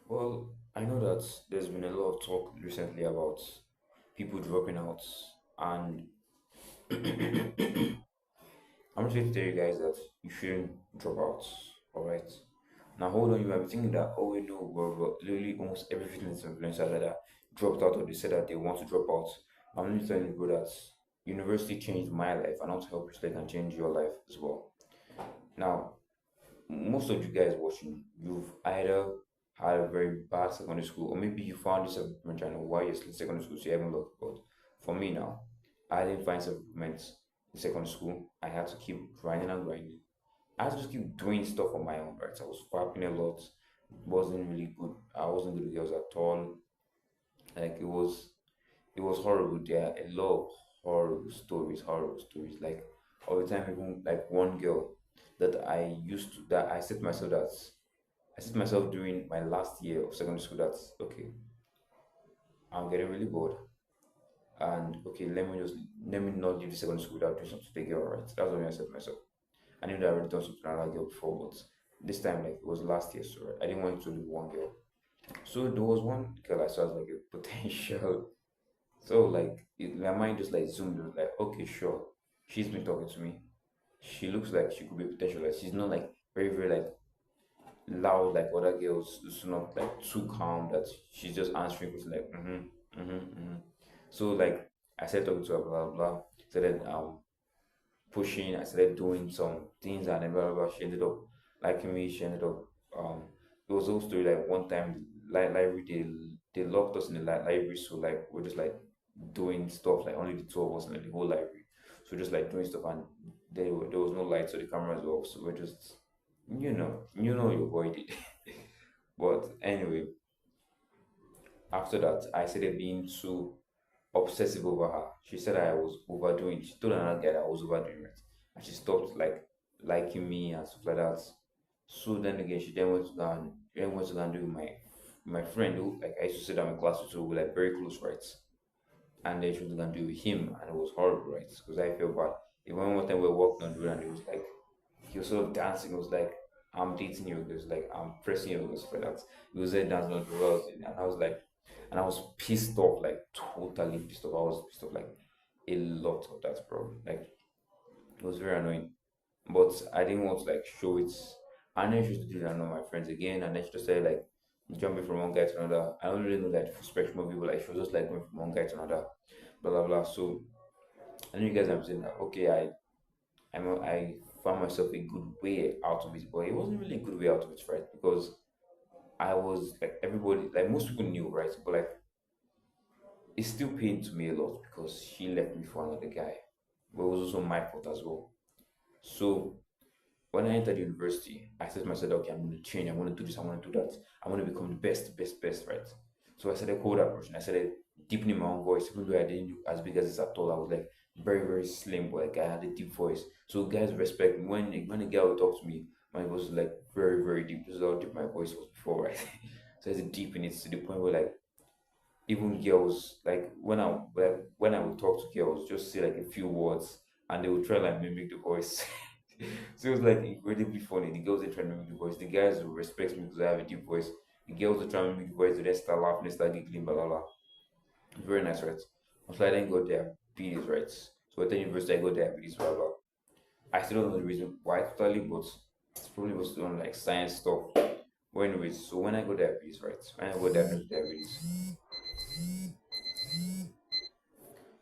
Well, I know that there's been a lot of talk recently about people dropping out, and I'm just going to tell you guys that you shouldn't drop out. All right. Now hold on, you might be thinking that oh wait no, literally almost every fitness influencer that dropped out or they said that they want to drop out. I'm only telling you, bro, that university changed my life, and I want to help you so they can change your life as well. Now, most of you guys watching, you've either had a very bad secondary school, or maybe you found yourself improvement channel while you're still in secondary school, so you haven't looked. But for me now, I didn't find self improvement in secondary school. I had to keep grinding and grinding. I had to just keep doing stuff on my own, right? I was fapping a lot, wasn't really good. I wasn't good with girls at all. Like it was horrible. There are a lot of horrible stories. Like all the time, even like one girl that I said to myself that I said to myself during my last year of secondary school that okay, I'm getting really bored, and okay, let me not leave the secondary school without doing something to the girl, right? That's what I said to myself. I knew that I already done something to another girl before, but this time like it was last year, so I didn't want to leave one girl. So there was one girl I saw as like a potential. So like my mind just like zoomed. It was like okay, sure, she's been talking to me. She looks like she could be potential. Like she's not like very like loud like other girls. It's not like too calm that she's just answering questions like So like I started talking to her, blah blah blah. Started pushing. I started doing some things and then blah blah blah. She ended up liking me. She ended up um. It was also story like one time library they locked us in the library, so like we're just like doing stuff like only the two of us in the whole library. So just like doing stuff, and there was no light, so the cameras were off. So we're just you know your boy did. But anyway, after that, I started being too obsessive over her. She said I was overdoing. She told another guy that I was overdoing it, and she stopped like liking me and stuff like that. So then again, she then went to go and do with my friend who like I used to sit down in class with, so we were like very close, right? And then she was gonna do with him, and it was horrible, right? Because I felt bad. Even one time we were walking on the road, and it was like he was sort of dancing. It was like I'm dating you. It was like I'm pressing you. It was for that. He was there dancing on the road, and I was like, and I was pissed off, like totally pissed off. I was pissed off like a lot of that, bro. Like it was very annoying. But I didn't want to like show it. And then she used to do that on my friends again, and then she just started like jumping from one guy to another. I don't really know like the full spectrum of people. Like she was just like going from one guy to another, blah blah blah. So I know you guys have saying that. Okay, I found myself a good way out of it, but it wasn't really a good way out of it, right? Because I was like everybody, like most people knew, right? But like it still pained to me a lot because she left me for another guy, but it was also my fault as well. So when I entered university, I said to myself, okay, I'm going to change. I'm going to do this. I want to do that. I want to become the best, best, best, right? So I started cold approach and I started deepening my own voice, even though I didn't do as big as this at all. I was like very, very slim, but like I had a deep voice. So guys respect me. When a girl would talk to me, my voice was like very, very deep. This is how deep my voice was before, right? So I had to deepen it to the point where like even girls like when I would talk to girls, just say like a few words and they would try like mimic the voice. So it was like incredibly funny. The girls they try to mimic the voice. The guys will respect me because I have a deep voice. The girls will try to mimic the voice, they start laughing, they start giggling, blah blah blah. Very nice, right? So I then got diabetes, right? So at the university I got diabetes, blah blah. I still don't know the reason why totally, but it's probably was on like science stuff. But anyways, so when I got diabetes, right? When I got diabetes,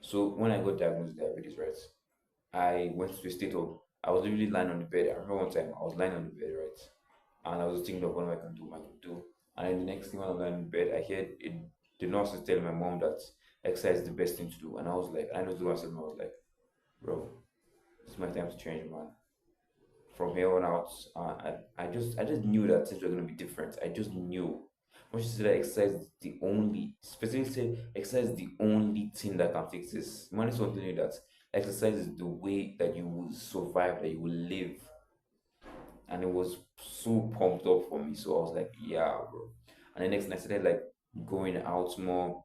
so when I got diagnosed with diabetes, right? I went to a state of I was literally lying on the bed. I remember one time I was lying on the bed, right? And I was thinking of what I can do, what I can do. And then the next thing when I was lying in bed, I heard the nurse is telling my mom that exercise is the best thing to do. And I was like, I know to myself, I was like, bro, this is my time to change, man. From here on out, I just knew that things were gonna be different. I just knew. When she said that exercise is the only, specifically said exercise is the only thing that can fix this. Man, is something like that. Exercise is the way that you will survive, that you will live, and it was so pumped up for me. So I was like, yeah, bro. And the next thing I started like going out more,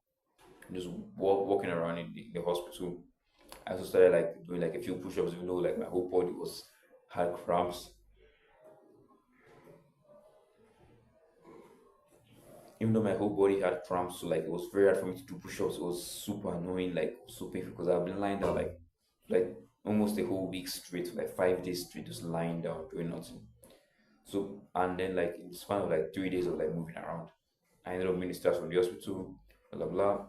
just walking around in the hospital. I also started like doing like a few push-ups, even though like my whole body was had cramps. Even though my whole body had cramps, so like it was very hard for me to do push-ups. It was super annoying, like so painful because I've been lying down like almost a whole week straight, like 5 days straight, just lying down doing nothing. So and then like in the span of like 3 days of like moving around, I ended up being discharged from the hospital, blah blah blah.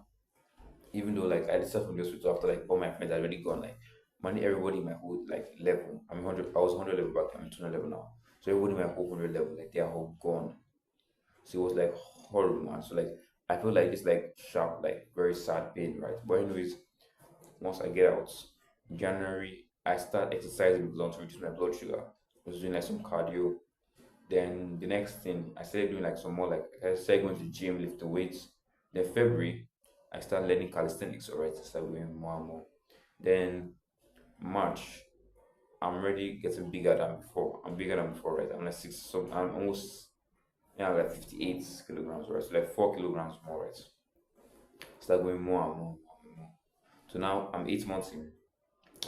Even though like I discharged from the hospital after like all my friends had already gone, like money everybody in my whole like level. I'm 100. I was 100 level back. I'm 200 level now. So everybody in my whole 100 level, like they are all gone. So it was like horrible, man. So like I feel like it's like sharp, like very sad pain, right? But anyways, once I get out in January, I start exercising because I want to reduce my blood sugar. I was doing like some cardio. Then the next thing I started doing like some more like I started going to the gym, lifting weights. Then February, I started learning calisthenics. Alright, I started doing more and more. Then March, I'm already getting bigger than before. I'm bigger than before, right? I'm like six, so I'm almost yeah, like 58 kilograms, right? So like 4 kilograms more, right? Start going more and more, and more. So now I'm 8 months in.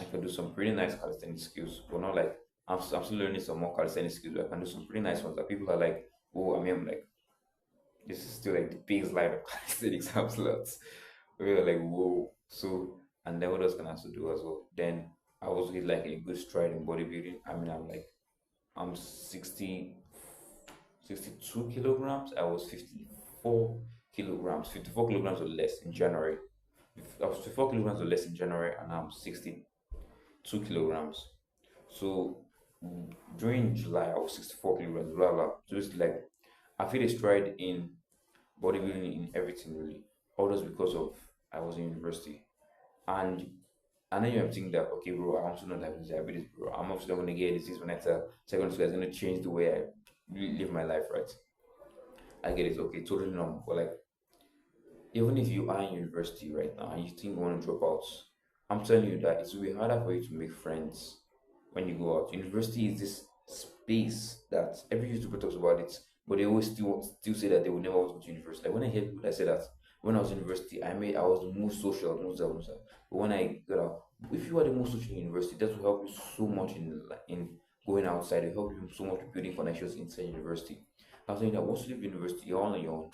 I can do some pretty nice calisthenics skills, but not like I'm still learning some more calisthenics skills. But I can do some pretty nice ones that people are like, oh, I mean, I'm like, this is still like the baseline of calisthenics absolutes. We were like, whoa. So, and then what else can I also do as well? Then I was with like a good stride in bodybuilding. I mean, I'm 62 kilograms. I was 54 kilograms, 54 kilograms or less in January. I was 54 kilograms or less in January, and I'm 62 kilograms. So during July, I was 64 kilograms, blah blah. So it's like I feel a stride in bodybuilding in everything really. All this because of I was in university. And and then you're thinking that okay, bro, I want to know diabetes, bro. I'm obviously not gonna get disease when I tell secondary school is gonna change the way I live my life, right? I get it, okay, totally normal. But like even if you are in university right now and you think you want to drop out, I'm telling you that it will be harder for you to make friends when you go out. University is this space that every YouTuber talks about it, but they always still say that they will never want to go to university. Like when I hear people that say that when I was in university, I was the most social, but when I got out, if you are the most social in university, that will help you so much in going outside. It help you so much with building connections inside university. I was saying that once you leave university, you're on your own.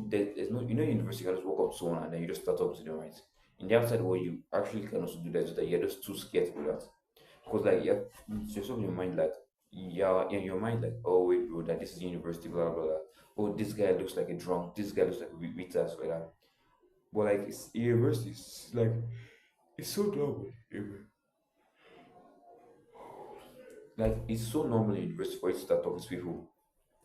There's no, university, you can just walk up to someone and then you just start talking to them, right? In the outside world, you actually can also do that, so that you're just too scared to do that. Because like yeah, it's just in your mind like yeah, in your mind like oh wait bro, that this is university, blah blah blah. Oh, this guy looks like a drunk. This guy looks like a retard, like that. But like it's university, it's like it's so normal. Like it's so normal in university for you to start talking to people,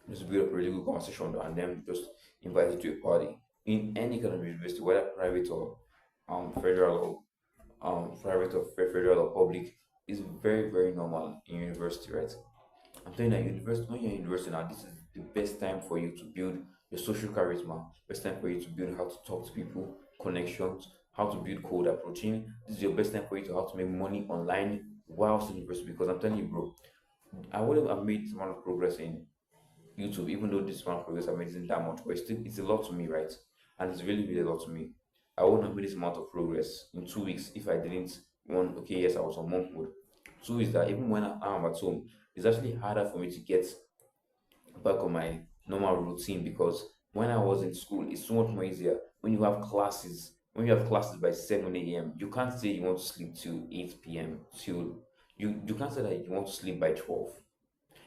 just build up a really good conversation, and then just invite you to a party in any kind of university, whether private or federal or federal or public. Is very very normal in university, right? I'm telling you that university, when you're in university now, this is the best time for you to build your social charisma. Best time for you to build how to talk to people, connections, how to build cold approaching. This is your best time for you to how to make money online whilst in university. Because I'm telling you, bro, I wouldn't have made this amount of progress in YouTube, even though this amount of progress I made isn't that much, but it's a lot to me, right? And it's really, really a lot to me. I wouldn't have made this amount of progress in 2 weeks if I didn't okay, yes, I was on monk mode. Two is that even when I'm at home, it's actually harder for me to get back on my normal routine because when I was in school, it's so much more easier. When you have classes by 7 a.m., you can't say you want to sleep till 8 p.m. till you can't say that you want to sleep by 12.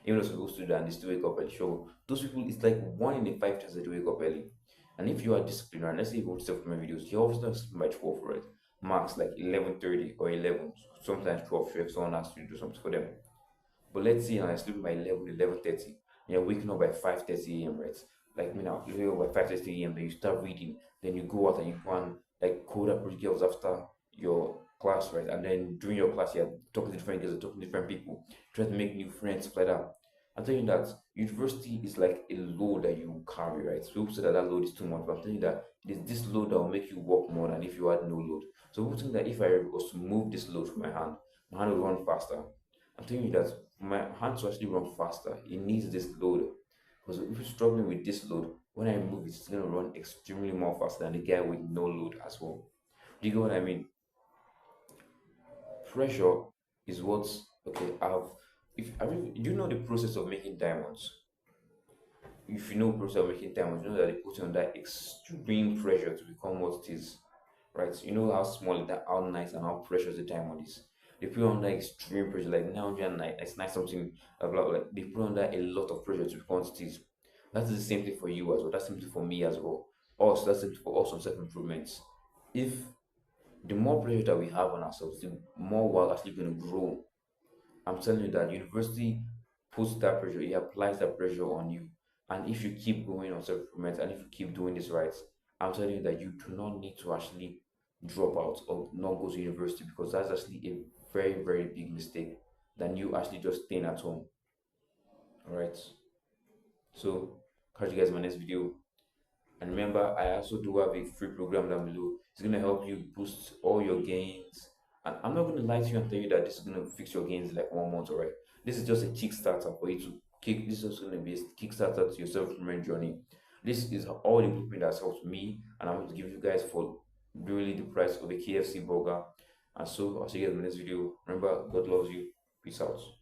Even though some people still do that and they still wake up early. So those people, it's like 1 in 5 times they wake up early. And if you are disciplined, right, let's say you watch stuff from my videos, you're obviously not sleeping by 12, right? Max like 11:30 or 11, sometimes 12 if someone asks you to do something for them. But let's say I sleep by 11:30, and you're waking up by 5:30 a.m., right? Like me now, you wake up by 5:30 a.m., then you start reading, then you go out and you go and like code up with girls after your class, right? And then during your class, you're talking to different girls, talking to different people, trying to make new friends, stuff like that. I'm telling you that university is like a load that you carry, right? So people say that that load is too much, but I'm telling you that it is this load that will make you work more than if you had no load. So people think that if I was to move this load from my hand will run faster. I'm telling you that for my hand to actually run faster, it needs this load. Because if you're struggling with this load, when I move, it's gonna run extremely more faster than the guy with no load as well. Do you get what I mean? Pressure is what's okay. I've if I mean, do you know the process of making diamonds? if you know people are making time, you know that they put you under extreme pressure to become what it is, right? You know how small that, how nice and how precious the diamond is. They put you under extreme pressure, like 909, it's nice something, blah, blah, blah. They put you under a lot of pressure to become what it is. That is the same thing for you as well. That's the same thing for me as well. Also, that's the same thing for us on self improvements. If the more pressure that we have on ourselves, the more we're actually going to grow. I'm telling you that university puts that pressure, it applies that pressure on you. And if you keep going on self improvement and if you keep doing this right, I'm telling you that you do not need to actually drop out or not go to university, because that's actually a very, very big mistake than you actually just staying at home. All right. So, catch you guys in my next video. And remember, I also do have a free program down below. It's going to help you boost all your gains. And I'm not going to lie to you and tell you that this is going to fix your gains in like 1 month, alright? This is just a Kickstarter for you to kick. This is just going to be a Kickstarter to your self-improvement journey. This is all the blueprint that's helped me, and I'm going to give you guys for really the price of a KFC burger. And so, I'll see you guys in the next video. Remember, God loves you. Peace out.